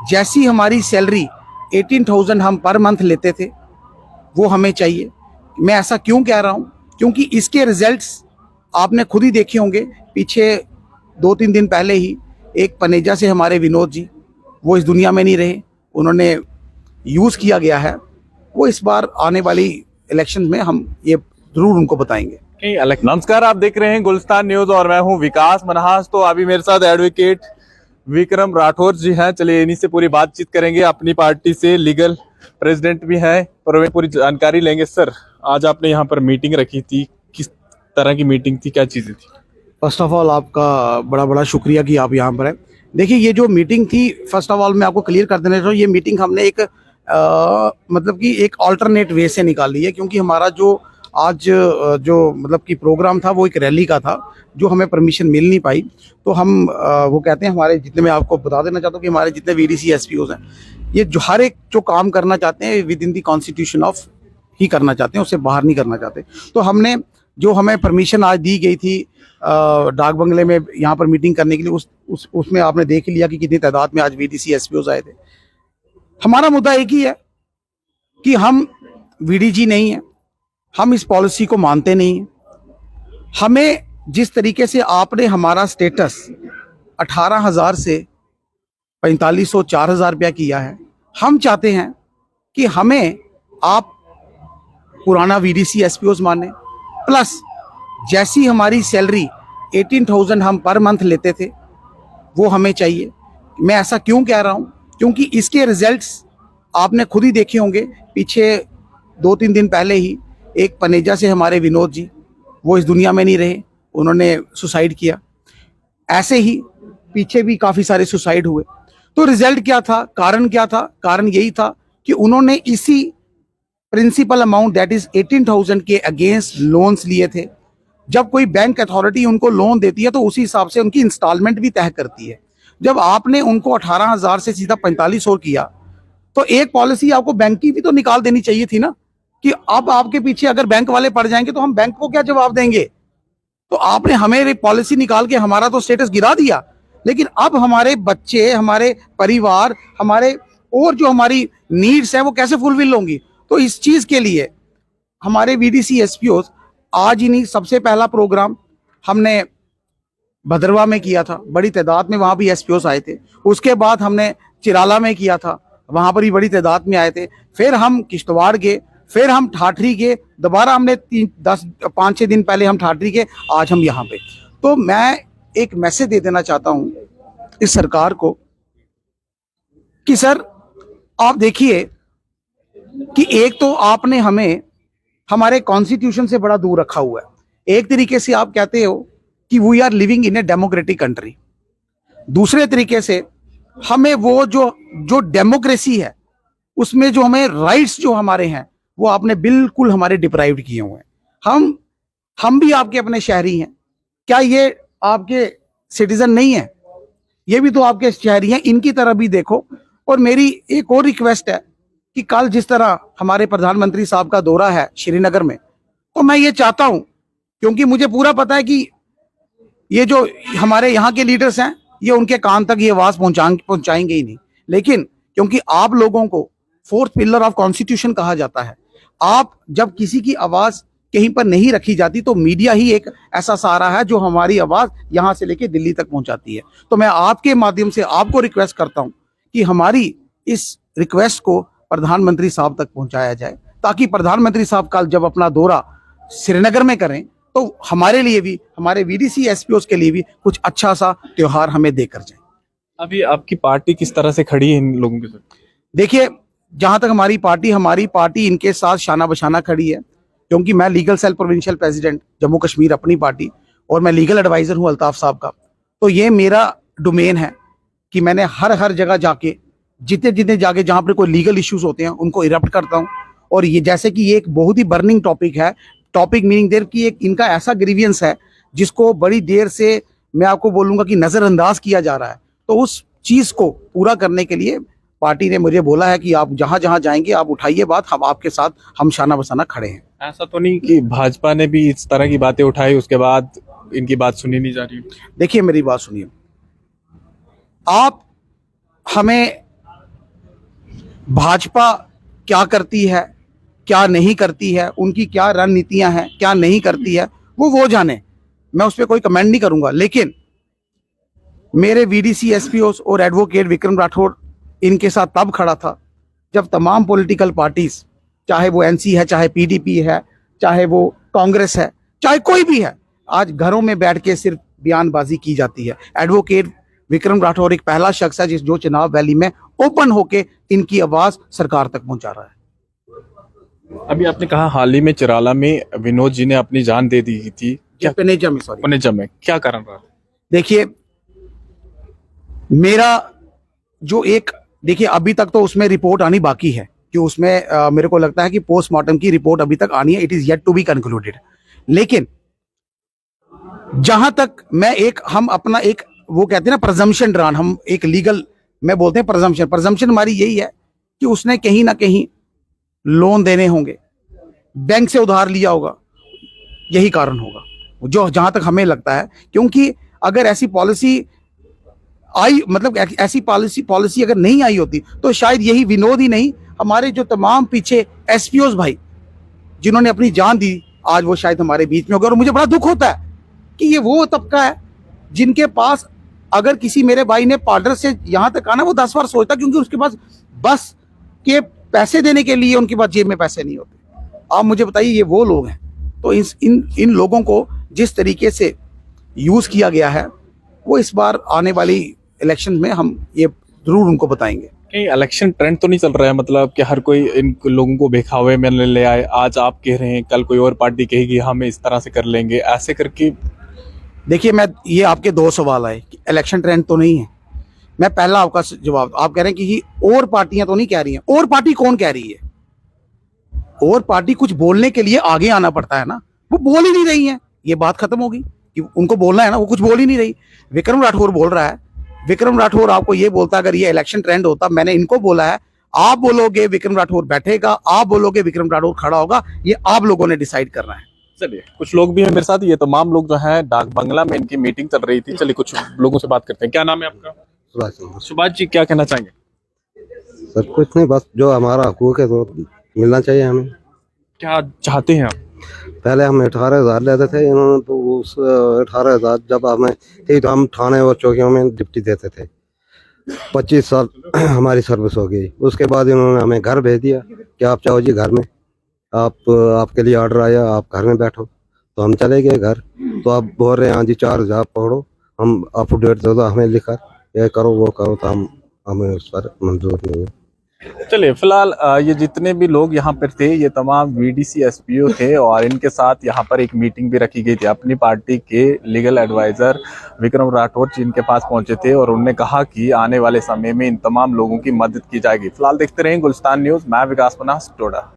जैसी हमारी सैलरी 18,000 हम पर मंथ लेते थे वो हमें चाहिए। मैं ऐसा क्यों कह रहा हूँ, क्योंकि इसके रिजल्ट्स आपने खुद ही देखे होंगे। पीछे 2-3 दिन पहले ही एक पनेजा से हमारे विनोद जी, वो इस दुनिया में नहीं रहे, उन्होंने यूज़ किया गया है। वो इस बार आने वाली इलेक्शन में हम ये जरूर उनको बताएंगे। नमस्कार, आप देख रहे हैं गुलिस्तान न्यूज और मैं हूं विकास मनहास। तो अभी मेरे साथ एडवोकेट विक्रम राठौर जी हैं। चलिए इन्हीं से पूरी बातचीत करेंगे। अपनी पार्टी से लीगल प्रेसिडेंट भी हैं और पूरी जानकारी लेंगे। सर, आज आपने यहाँ पर मीटिंग रखी थी, किस तरह की मीटिंग थी, क्या चीजें थी? फर्स्ट ऑफ ऑल आपका बड़ा बड़ा शुक्रिया कि आप यहाँ पर हैं। देखिए, ये जो मीटिंग थी, फर्स्ट ऑफ ऑल मैं आपको क्लियर कर देना चाहता हूँ, ये मीटिंग हमने एक मतलब कि एक अल्टरनेट वे से निकाली है, क्योंकि हमारा जो आज जो मतलब कि प्रोग्राम था वो एक रैली का था, जो हमें परमिशन मिल नहीं पाई। तो हम वो कहते हैं, हमारे जितने, मैं आपको बता देना चाहता हूँ कि हमारे जितने वीडीसी एसपीओज हैं, ये जो हर एक जो काम करना चाहते हैं within the constitution of ही करना चाहते हैं, उससे बाहर नहीं करना चाहते। तो हमने जो हमें परमिशन आज दी गई थी डाक बंगले में यहाँ पर मीटिंग करने के लिए, उसमें आपने देख लिया कि कितनी तादाद में आज वीडीसी एसपीओज आए थे। हमारा मुद्दा एक ही है कि हम वीडीजी नहीं है, हम इस पॉलिसी को मानते नहीं हैं। हमें जिस तरीके से आपने हमारा स्टेटस 18,000 से 4500 4,000 रुपया किया है, हम चाहते हैं कि हमें आप पुराना वीडीसी एसपीओज माने, प्लस जैसी हमारी सैलरी 18,000 हम पर मंथ लेते थे वो हमें चाहिए। मैं ऐसा क्यों कह रहा हूँ, क्योंकि इसके रिजल्ट्स आपने खुद ही देखे होंगे। पीछे 2-3 दिन पहले ही एक पनेजा से हमारे विनोद जी, वो इस दुनिया में नहीं रहे, उन्होंने सुसाइड किया। ऐसे ही पीछे भी काफ़ी सारे सुसाइड हुए। तो रिजल्ट क्या था, कारण क्या था? कारण यही था कि उन्होंने इसी प्रिंसिपल अमाउंट दैट इज 18,000 के अगेंस्ट लोन्स लिए थे। जब कोई बैंक अथॉरिटी उनको लोन देती है तो उसी हिसाब से उनकी इंस्टॉलमेंट भी तय करती है। जब आपने उनको 18,000 से सीधा 4500 किया, तो एक पॉलिसी आपको बैंक की भी तो निकाल देनी चाहिए थी ना, कि अब आपके पीछे अगर बैंक वाले पड़ जाएंगे तो हम बैंक को क्या जवाब देंगे। तो आपने हमें पॉलिसी निकाल के हमारा तो स्टेटस गिरा दिया, लेकिन अब हमारे बच्चे, हमारे परिवार, हमारे और जो हमारी नीड्स हैं वो कैसे फुलफिल होंगी। तो इस चीज के लिए हमारे वीडीसी एसपीओज आज ही नहीं, सबसे पहला प्रोग्राम हमने भद्रवा में किया था, बड़ी तादाद में वहां भी एसपीओज आए थे। उसके बाद हमने चिराला में किया था, वहां पर भी बड़ी तादाद में आए थे। फिर हम किश्तवाड़ गए, फिर हम ठाठरी गए, दोबारा हमने 5-6 दिन पहले हम ठाठरी गए, आज हम यहाँ पे। तो मैं एक मैसेज दे देना चाहता हूँ इस सरकार को कि सर, आप देखिए कि एक तो आपने हमें हमारे कॉन्स्टिट्यूशन से बड़ा दूर रखा हुआ है। एक तरीके से आप कहते हो कि we are living in a democratic country, दूसरे तरीके से हमें वो जो डेमोक्रेसी है उसमें जो हमें राइट्स जो हमारे हैं वो आपने बिल्कुल हमारे डिप्राइव्ड किए हुए हैं। हम भी आपके अपने शहरी हैं, क्या ये आपके सिटीजन नहीं है? ये भी तो आपके शहरी हैं, इनकी तरह भी देखो। और मेरी एक और रिक्वेस्ट है कि कल जिस तरह हमारे प्रधानमंत्री साहब का दौरा है श्रीनगर में, तो मैं ये चाहता हूं, क्योंकि मुझे पूरा पता है कि ये जो हमारे यहाँ के लीडर्स हैं ये उनके कान तक ये आवाज पहुंचाएंगे ही नहीं, लेकिन क्योंकि आप लोगों को फोर्थ पिलर ऑफ कॉन्स्टिट्यूशन कहा जाता है, आप जब किसी की आवाज कहीं पर नहीं रखी जाती तो मीडिया ही एक ऐसा सहारा है जो हमारी आवाज यहां से लेके दिल्ली तक पहुंचाती है। तो मैं आपके माध्यम से आपको रिक्वेस्ट करता हूं कि हमारी इस रिक्वेस्ट को प्रधानमंत्री साहब तक पहुंचाया जाए, ताकि प्रधानमंत्री साहब कल जब अपना दौरा श्रीनगर में करें तो हमारे लिए भी, हमारे वीडीसी एसपीओज के लिए भी कुछ अच्छा सा त्योहार हमें देकर जाए। अभी आपकी पार्टी किस तरह से खड़ी है इन लोगों के साथ? देखिए, जहां तक हमारी पार्टी इनके साथ शाना बशाना खड़ी है, क्योंकि मैं legal cell provincial president Jammu Kashmir Apni party, और मैं लीगल एडवाइजर हूं अल्ताफ साहब का। तो ये मेरा डोमेन है कि मैंने हर जगह जाके, जितने जाके जहां पर कोई लीगल इश्यूज होते हैं उनको इरप्ट करता हूं। और ये जैसे कि ये एक बहुत ही बर्निंग टॉपिक है, टॉपिक मीनिंग देर की एक इनका ऐसा ग्रीवियंस है जिसको बड़ी देर से मैं आपको बोलूंगा कि नजरअंदाज किया जा रहा है। तो उस चीज को पूरा करने के लिए पार्टी ने मुझे बोला है कि आप जहां जहां जाएंगे आप उठाइए बात, हम आपके साथ हम शाना बसाना खड़े हैं। ऐसा तो नहीं कि भाजपा ने भी इस तरह की बातें उठाई उसके बाद इनकी बात सुनी नहीं जा रही? देखिए, मेरी बात सुनिए, आप हमें भाजपा क्या करती है, क्या नहीं करती है, उनकी क्या रणनीतियां हैं, क्या नहीं करती है, वो जाने। मैं उस पर कोई कमेंट नहीं करूंगा। लेकिन मेरे वीडीसी एसपीओ और एडवोकेट विक्रम राठौड़ इनके साथ तब खड़ा था जब तमाम पॉलिटिकल पार्टीज, चाहे वो एनसी है, चाहे पीडीपी है, चाहे वो कांग्रेस है, चाहे कोई भी है, आज घरों में बैठ के सिर्फ बयानबाजी की जाती है। एडवोकेट विक्रम राठौड़ एक पहला शख्स है जो चुनाव वैली में ओपन होके इनकी आवाज सरकार तक पहुंचा रहा है। अभी आपने कहा हाल ही में चिराला में विनोद जी ने अपनी जान दे दी थी, क्या पेनेजा में, सॉरी, पुनेजा में, क्या कारण रहा? देखिए मेरा जो एक, देखिए अभी तक तो उसमें रिपोर्ट आनी बाकी है कि उसमें मेरे को लगता है कि पोस्टमार्टम की रिपोर्ट अभी तक आनी है। It is yet to be concluded. लेकिन जहां तक मैं हम अपना एक, वो कहते हैं ना प्रजम्पशन ड्रान, हम एक लीगल में बोलते हैं प्रजम्पशन हमारी यही है कि उसने कहीं ना कहीं लोन देने होंगे, बैंक से उधार लिया होगा, यही कारण होगा जो जहां तक हमें लगता है। क्योंकि अगर ऐसी पॉलिसी आई, मतलब ऐसी पॉलिसी अगर नहीं आई होती तो शायद यही विनोद ही नहीं, हमारे जो तमाम पीछे एसपीओस भाई जिन्होंने अपनी जान दी, आज वो शायद हमारे बीच में होगा। और मुझे बड़ा दुख होता है कि ये वो तबका है जिनके पास, अगर किसी मेरे भाई ने पार्लर से यहां तक आना, वो 10 बार सोचता, क्योंकि उसके पास बस के पैसे देने के लिए उनके पास जेब में पैसे नहीं होते। आप मुझे बताइए, ये वो लोग हैं। तो इन लोगों को जिस तरीके से यूज किया गया है, वो इस बार आने वाली इलेक्शन में हम ये जरूर उनको बताएंगे। कहीं इलेक्शन ट्रेंड तो नहीं चल रहा है, मतलब कि हर कोई इन लोगों को बेखावे में ले आए? आज आप कह रहे हैं, कल कोई और पार्टी कहेगी हम इस तरह से कर लेंगे, ऐसे करके। देखिए, मैं ये आपके दो सवाल आए कि इलेक्शन ट्रेंड तो नहीं है। मैं पहला आपका जवाब, आप कह रहे हैं कि और पार्टियां तो नहीं कह रही हैं। और पार्टी कौन कह रही है? और पार्टी कुछ बोलने के लिए आगे आना पड़ता है ना, वो बोल ही नहीं रही है। ये बात खत्म होगी कि उनको बोलना है ना, वो कुछ बोल ही नहीं रही। विक्रम राठौर बोल रहा है। विक्रम राठौर आपको ये बोलता, अगर ये इलेक्शन ट्रेंड होता, मैंने इनको बोला है, आप बोलोगे विक्रम राठौर बैठेगा, आप बोलोगे विक्रम राठौर खड़ा होगा, ये आप लोगों ने डिसाइड करना है। चलिए, कुछ लोग भी हैं मेरे साथ, ये तमाम लोग जो हैं डाक बंगला में इनकी मीटिंग चल रही थी। चलिए कुछ लोगों से बात करते हैं। क्या नाम है आपका? सुभाष जी, क्या कहना चाहेंगे? सर कुछ नहीं, बस जो हमारा हकूक है तो मिलना चाहिए हमें। क्या चाहते हैं आप? पहले हम 18,000 लेते थे, इन्होंने तो उस 18,000 जब हमें थी तो हम थाने और चौकियों में डिप्टी देते थे। 25 साल हमारी सर्विस हो गई। उसके बाद इन्होंने हमें घर भेज दिया कि आप चाहो जी घर में, आपके लिए ऑर्डर आया, आप घर में बैठो। तो हम चले गए घर। तो आप बोल रहे हैं हाँ जी 4,000 पकड़ो, हम अप डेट दे दो हमें लिखकर, ये करो वो करो। तो हमें उस पर मंजूर नहीं है। चलिए, फिलहाल ये जितने भी लोग यहाँ पर थे, ये तमाम वीडीसी एसपीओ थे और इनके साथ यहाँ पर एक मीटिंग भी रखी गई थी। अपनी पार्टी के लीगल एडवाइजर विक्रम राठौर जी इनके पास पहुंचे थे और उन्होंने कहा कि आने वाले समय में इन तमाम लोगों की मदद की जाएगी। फिलहाल देखते रहें गुलिस्तान न्यूज। मैं विकास मन्हास, टोडा।